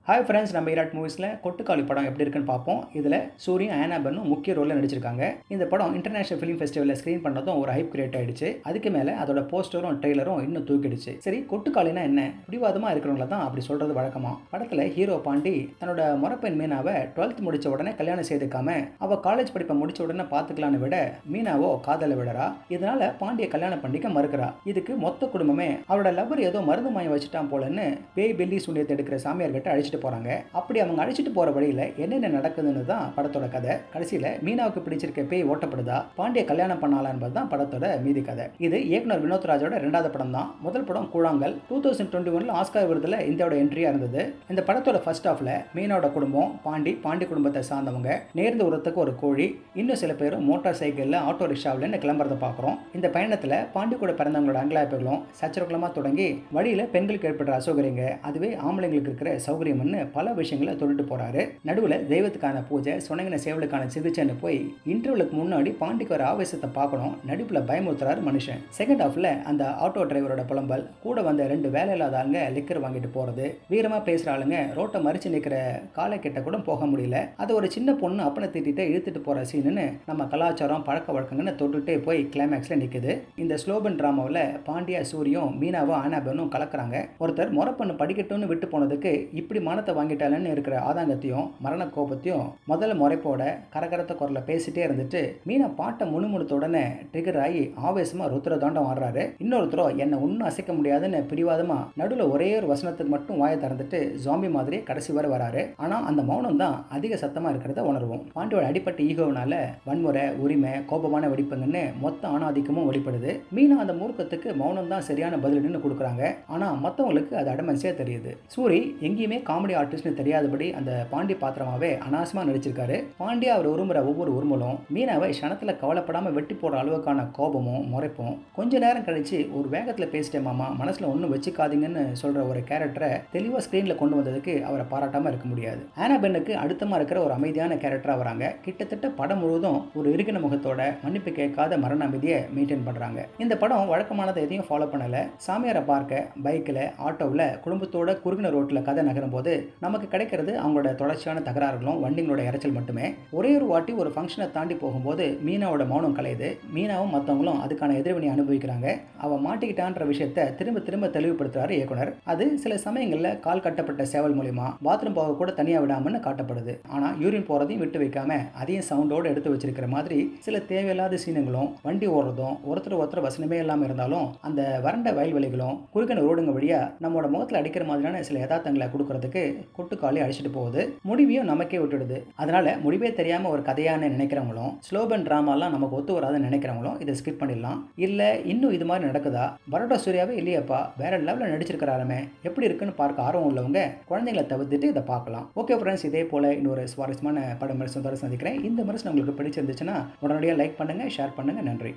Hi friends, நம்ம ஈராட் மூவிஸில் கொட்டுக்காளி படம் எப்படி இருக்குன்னு பார்ப்போம். இதில் சூரியன் ஆனாபென்னும் முக்கிய ரோலில் நடிச்சிருக்காங்க. இந்த படம் இன்டர்நேஷனல் ஃபிலிம் ஃபெஸ்டிவலில் ஸ்க்ரீன் பண்ணதும் ஒரு ஹைப் கிரியேட் ஆயிடுச்சு. அதுக்கு மேலே அதோட போஸ்டரும் ட்ரெய்லரும் இன்னும் தூக்கிடுச்சு. சரி, கொட்டுக்காளினா என்ன? பிடிவாதமாக இருக்கிறவங்கள தான் அப்படி சொல்கிறது வழக்கமாக. படத்தில் ஹீரோ பாண்டி தன்னோட முறப்பெண் மீனாவை 12th முடித்த உடனே கல்யாணம் செய்துக்காம அவள் காலேஜ் படிப்பை முடிச்ச உடனே பார்த்துக்கலான்னு விட மீனாவோ காதலை விடறா. இதனால பாண்டியை கல்யாணம் பண்ணிக்க மறுக்கிறா. இதுக்கு மொத்த குடும்பமே அவரோட லவர் ஏதோ மருந்து மாயம் வச்சுட்டான் போலன்னு பேய் பெல்லி சூனியத்தை எடுக்கிற சாமியார்கிட்ட அழிச்சிட்டு போறாங்க. அப்படி அவங்க அழிச்சிட்டு போற வழியில என்னென்ன நடக்குதுன்னு தான் படத்தோட கதை. கடைசியில மீனாவுக்கு பிடிச்சிருக்க பேய் ஓட்டப்படுதா, பாண்டிய கல்யாணம் பண்ணாலா என்பதுதான் படத்தோட மீதி கதை. இது இயக்குனர் வினோத் ராஜோட 2வது படம் தான். முதல் படம் கூழாங்கல் 2021 ஆஸ்கார் விருதுல இந்தியாவோட என்ட்ரியா இருந்தது. இந்த படத்தோட ஃபர்ஸ்ட் ஹாஃப்ல மீனோட குடும்பம், பாண்டி குடும்பத்தை சார்ந்தவங்க, நேர்ந்து உரத்துக்கு ஒரு கோழி, இன்னும் சில பேரும் மோட்டார் சைக்கிள்ல ஆட்டோ ரிக்ஷாவில் கிளம்புறத பாக்குறோம். இந்த பயணத்துல பாண்டி கூட பிறந்தவங்களோட அங்கலாய்ப்புகளும் சச்சரகுலமா தொடங்கி வழியில பெண்களுக்கு ஏற்படுற அசௌகரியங்க, அதுவே ஆம்பளைங்களுக்கு இருக்கிற சௌகரியம் பல விஷயங்களை தொட்டுட்டு போறாரு. நடுவில் தெய்வத்துக்கான பூஜை, சொன்னங்கின சேவலுக்கான சிகிச்சைன்னு போய் இன்டர்வலுக்கு முன்னாடி பாண்டிக்கு ஒரு ஆவேசத்தை பார்க்கணும். நடிப்புல பயமுறுத்துறாரு மனுஷன். செகண்ட் ஹாஃப்ல அந்த ஆட்டோ டிரைவரோட புலம்பல், கூட வந்த 2 வேலை இல்லாத ஆளுங்க லிக்கர் வாங்கிட்டு போறது, வீரமா பேசுற ஆளுங்க ரோட்டை மறிச்சு நிற்கிற காலை கிட்ட கூட போக முடியல, அது ஒரு சின்ன பொண்ணு அப்பனை திட்டிட்டு இழுத்துட்டு போற சீனுன்னு நம்ம கலாச்சாரம் பழக்க வழக்கங்கன்னு தொட்டுட்டே போய் கிளைமேக்ஸ்ல நிக்குது. இந்த ஸ்லோபன் டிராமாவில் பாண்டியா சூரியும் மீனாவும் ஆனாபென்னும் கலக்குறாங்க. ஒருத்தர் முறப்பண்ணு படிக்கட்டும்னு விட்டு போனதுக்கு இப்படி மானத்தை வாங்கிட்டாலன்னு இருக்கிற ஆதாங்கத்தையும் மரண கோபத்தையும் முதல்ல முறைப்போட கரகரத்த குரல பேசிட்டே இருந்துட்டு மீனா பாட்டை முணுமுணுத்த உடனே ட்ரிகர் ஆகி ஆவேசமா ருத்ர தாண்டம் ஆடுறாரு. இன்னொருத்தரோ என்னை ஒன்னும் அசைக்க முடியாதுன்னு பிடிவாதமா நடுவில் ஒரே ஒரு வசனத்துக்கு மட்டும் வாயை திறந்துட்டு ஜாம்பி மாதிரி கடைசி வரை வராரு. ஆனா அந்த மௌனம் தான் அதிக சத்தமா இருக்கிறத உணர்வோம். பாண்டியோட அடிப்பட்ட ஈகோனால வன்முறை, உரிமை, கோபமான வெடிப்புங்கன்னு மொத்த ஆணாதிக்கமும் வெளிப்படுது. மீனா அந்த மூர்க்கத்துக்கு மௌனம் தான் சரியான பதிலுன்னு கொடுக்குறாங்க. ஆனா மற்றவங்களுக்கு அது அடமன்சியா தெரியுது. சூரி எங்கேயுமே காமெடி ஆர்டிஸ்ட்னு தெரியாதபடி அந்த பாண்டி பாத்திரமாவே அனாசமா நடிச்சிருக்காரு. பாண்டியா அவர் உருமுற ஒவ்வொரு உருமலும் மீனாவை க்ஷணத்துல கவலைப்படாம வெட்டி போடுற அளவுக்கான கோபமும் முறைப்பும், கொஞ்ச நேரம் கழிச்சு ஒரு வேகத்துல பேசிட்டேன் மாமா, மனசுல ஒன்றும் வச்சுக்காதீங்கன்னு சொல்ற ஒரு கேரக்டரை தெளிவா ஸ்கிரீன்ல கொண்டு வந்ததுக்கு அவரை பாராட்டாம இருக்க முடியாது. ஆனாபென்னுக்கு அடுத்தமா இருக்கிற ஒரு அமைதியான கேரக்டரா வராங்க. கிட்டத்தட்ட படம் முழுவதும் ஒரு இறுகின முகத்தோட மன்னிப்பு கேட்காத மரண அமைதியை மெயின்டைன் பண்றாங்க. இந்த படம் வழக்கமானதை எதையும் ஃபாலோ பண்ணல. சாமியாரை பார்க்க பைக்கில், ஆட்டோவில் குடும்பத்தோட குறுகின ரோட்ல கதை நகரும் போது நமக்கு கிடைக்கிறது அவங்களோட தொடர்ச்சியான தகராறுகளும் வண்டிங்களோட இறைச்சல் மட்டுமே. ஒரே ஒரு வாட்டி ஒரு ஃபங்க்ஷனை தாண்டி போகும்போது மீனாவோட மௌனம் கலையுது. மீனாவும் மற்றவங்களும் அதுக்கான எதிர்வினை அனுபவிக்கிறாங்க. அவ மாட்டிக்கிட்டான்ற விஷயத்த திரும்ப திரும்ப தெளிவுபடுத்துறாரு இயக்குனர். அது சில சமயங்கள்ல கால் கட்டப்பட்ட சேவல் மூலியமா பாத்ரூம் போக கூட தனியா விடாமன்னு காட்டப்படுது. ஆனா யூரின் போறதையும் விட்டு வைக்காம அதையும் சவுண்டோடு எடுத்து வச்சிருக்கிற மாதிரி சில தேவையில்லாத சீனுங்களும், வண்டி ஓடுறதும், ஒருத்தர் வசனமே இல்லாம இருந்தாலும் அந்த வறண்ட வயல்வெளிகளும் குறுகின ரோடுங்க வழியா நம்மளோட முகத்தில் அடிக்கிற மாதிரியான சில யதார்த்தங்களை கொடுக்கறதுக்கு கொட்டுக்காளி அழிச்சிட்டு போகுது. முடிவையும் நமக்கே விட்டுடுது. அதனால முடிவே தெரியாம ஒரு கதையான நினைக்கிறவங்களும், ஸ்லோபன் டிராமாலாம் நமக்கு ஒத்து வராதுன்னு நினைக்கிறவங்களும் இதை ஸ்கிப் பண்ணிடலாம். இல்ல இன்னும் இது மாதிரி நடக்குதா, பரோட்டா சூர்யாவே இல்லையப்பா, வேற லெவலில் நடிச்சிருக்கிறாருமே, எப்படி இருக்குன்னு பார்க்க ஆர்வம் உள்ளவங்க குழந்தைங்களை தவிர்த்துட்டு இதை பார்க்கலாம். ஓகே ஃப்ரெண்ட்ஸ், இதே போல இன்னொரு சுவாரஸ்யமான படம் விமர்சனத்தோட சந்திக்கிறேன். இந்த விமர்சனம் உங்களுக்கு பிடிச்சிருந்துச்சுன்னா உடனடியாக லைக் பண்ணுங்க, ஷேர் பண்ணுங்க. நன்றி.